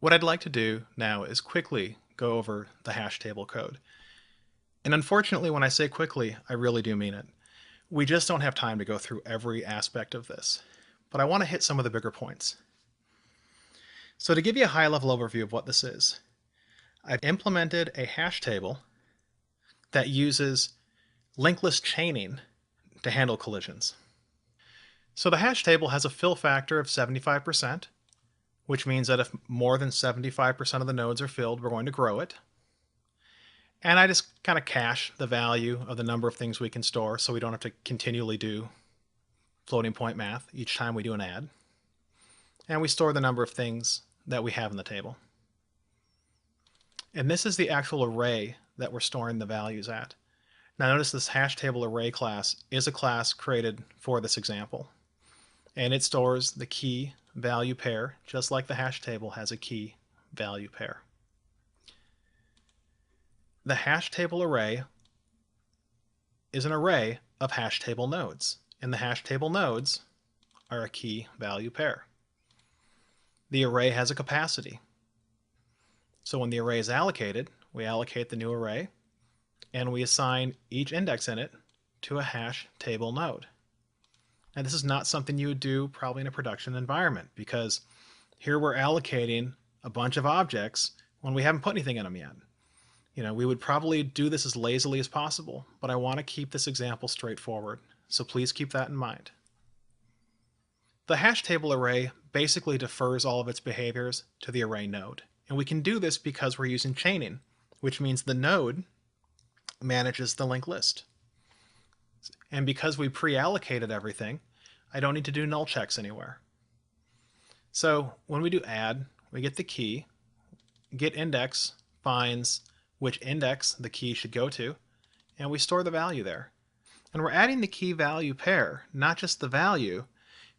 What I'd like to do now is quickly go over the hash table code. And unfortunately, when I say quickly, I really do mean it. We just don't have time to go through every aspect of this, but I want to hit some of the bigger points. So to give you a high-level overview of what this is, I've implemented a hash table that uses linked list chaining to handle collisions. So the hash table has a fill factor of 75%, which means that if more than 75% of the nodes are filled, we're going to grow it. And I just kind of cache the value of the number of things we can store so we don't have to continually do floating point math each time we do an add. And we store the number of things that we have in the table. And this is the actual array that we're storing the values at. Now notice this hash table array class is a class created for this example. And it stores the key value pair, just like the hash table has a key value pair. The hash table array is an array of hash table nodes, and the hash table nodes are a key value pair. The array has a capacity. So when the array is allocated, we allocate the new array, and we assign each index in it to a hash table node. Now this is not something you would do probably in a production environment, because here we're allocating a bunch of objects when we haven't put anything in them yet. We would probably do this as lazily as possible, but I want to keep this example straightforward, so please keep that in mind. The hash table array basically defers all of its behaviors to the array node, and we can do this because we're using chaining, which means the node manages the linked list. And because we pre-allocated everything, I don't need to do null checks anywhere. So when we do add, we get the key, getIndex finds which index the key should go to, and we store the value there. And we're adding the key value pair, not just the value,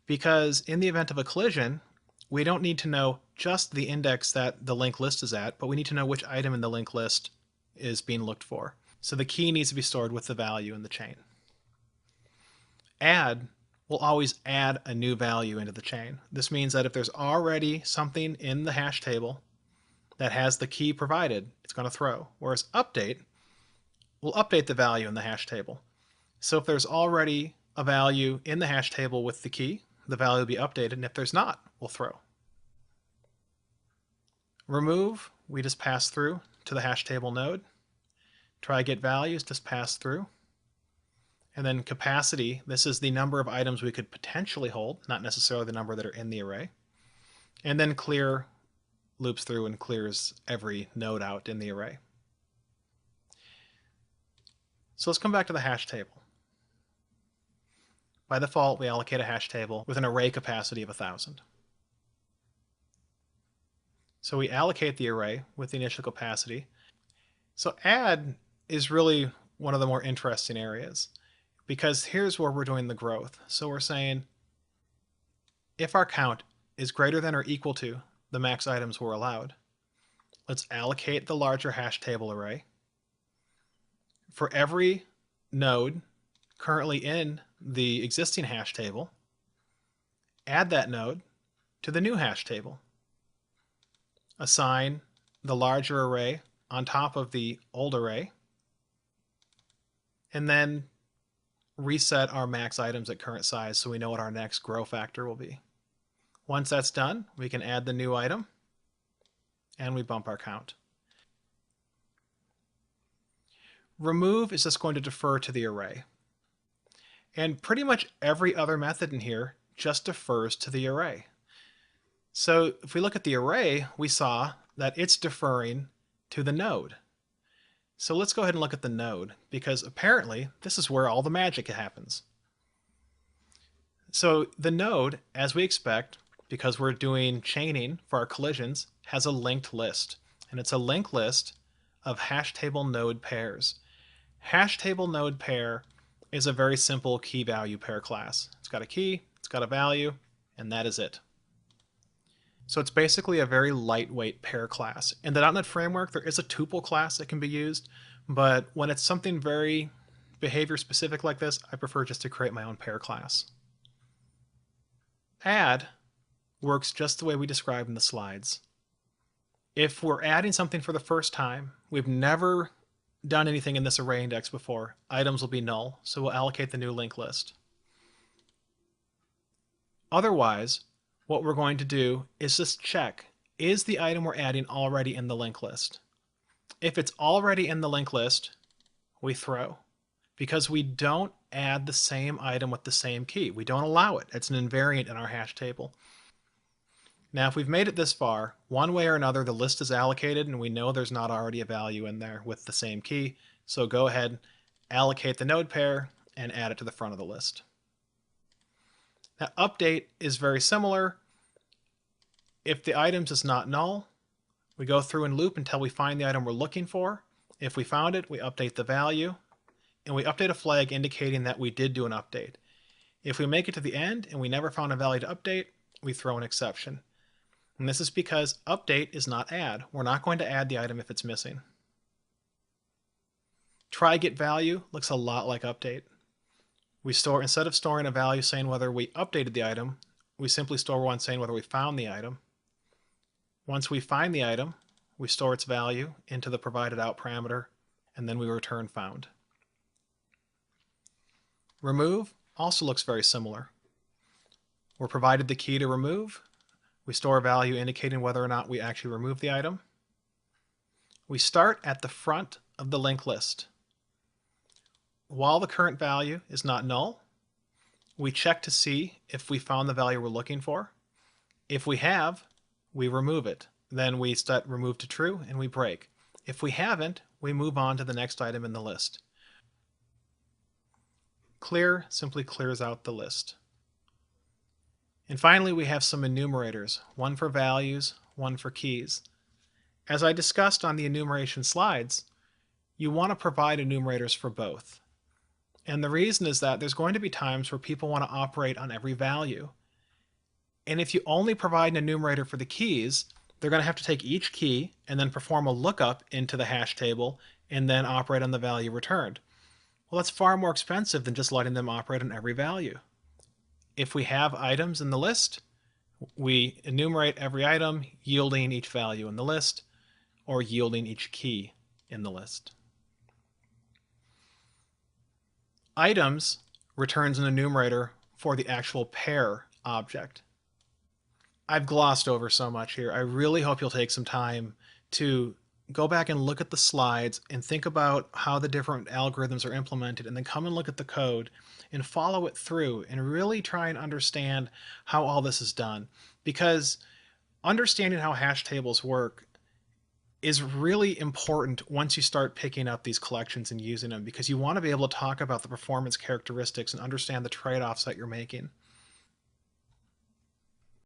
because in the event of a collision, we don't need to know just the index that the linked list is at, but we need to know which item in the linked list is being looked for. So the key needs to be stored with the value in the chain. Add will always add a new value into the chain. This means that if there's already something in the hash table that has the key provided, it's going to throw. Whereas update will update the value in the hash table. So if there's already a value in the hash table with the key, the value will be updated, and if there's not, we'll throw. Remove, we just pass through to the hash table node. Try get values, just pass through. And then capacity, this is the number of items we could potentially hold, not necessarily the number that are in the array. And then clear loops through and clears every node out in the array. So let's come back to the hash table. By default, we allocate a hash table with an array capacity of 1,000. So we allocate the array with the initial capacity. So add is really one of the more interesting areas, because here's where we're doing the growth. So we're saying if our count is greater than or equal to the max items we're allowed, let's allocate the larger hash table array. For every node currently in the existing hash table, add that node to the new hash table. Assign the larger array on top of the old array, and then reset our max items at current size so we know what our next grow factor will be. Once that's done, we can add the new item, and we bump our count. Remove is just going to defer to the array. And pretty much every other method in here just defers to the array. So if we look at the array, we saw that it's deferring to the node. So let's go ahead and look at the node, because apparently this is where all the magic happens. So the node, as we expect, because we're doing chaining for our collisions, has a linked list. And it's a linked list of hash table node pairs. Hash table node pair is a very simple key value pair class. It's got a key, it's got a value, and that is it. So it's basically a very lightweight pair class. In the .NET Framework, there is a tuple class that can be used, but when it's something very behavior specific like this, I prefer just to create my own pair class. Add works just the way we described in the slides. If we're adding something for the first time, we've never done anything in this array index before, items will be null, so we'll allocate the new linked list. Otherwise, what we're going to do is just check, is the item we're adding already in the linked list? If it's already in the linked list, we throw, because we don't add the same item with the same key. We don't allow it. It's an invariant in our hash table. Now, if we've made it this far, one way or another, the list is allocated and we know there's not already a value in there with the same key. So go ahead, allocate the node pair and add it to the front of the list. Now, update is very similar. If the items is not null, we go through and loop until we find the item we're looking for. If we found it, we update the value, and we update a flag indicating that we did do an update. If we make it to the end and we never found a value to update, we throw an exception. And this is because update is not add. We're not going to add the item if it's missing. Try get value looks a lot like update. We store, instead of storing a value saying whether we updated the item, we simply store one saying whether we found the item. Once we find the item, we store its value into the provided out parameter, and then we return found. Remove also looks very similar. We're provided the key to remove. We store a value indicating whether or not we actually remove the item. We start at the front of the linked list. While the current value is not null, we check to see if we found the value we're looking for. If we have, we remove it. Then we set remove to true and we break. If we haven't, we move on to the next item in the list. Clear simply clears out the list. And finally, we have some enumerators, one for values, one for keys. As I discussed on the enumeration slides, you want to provide enumerators for both. And the reason is that there's going to be times where people want to operate on every value. And if you only provide an enumerator for the keys, they're going to have to take each key and then perform a lookup into the hash table and then operate on the value returned. Well, that's far more expensive than just letting them operate on every value. If we have items in the list, we enumerate every item, yielding each value in the list, or yielding each key in the list. Items returns an enumerator for the actual pair object. I've glossed over so much here. I really hope you'll take some time to go back and look at the slides and think about how the different algorithms are implemented, and then come and look at the code and follow it through and really try and understand how all this is done. Because understanding how hash tables work is really important once you start picking up these collections and using them, because you want to be able to talk about the performance characteristics and understand the trade-offs that you're making.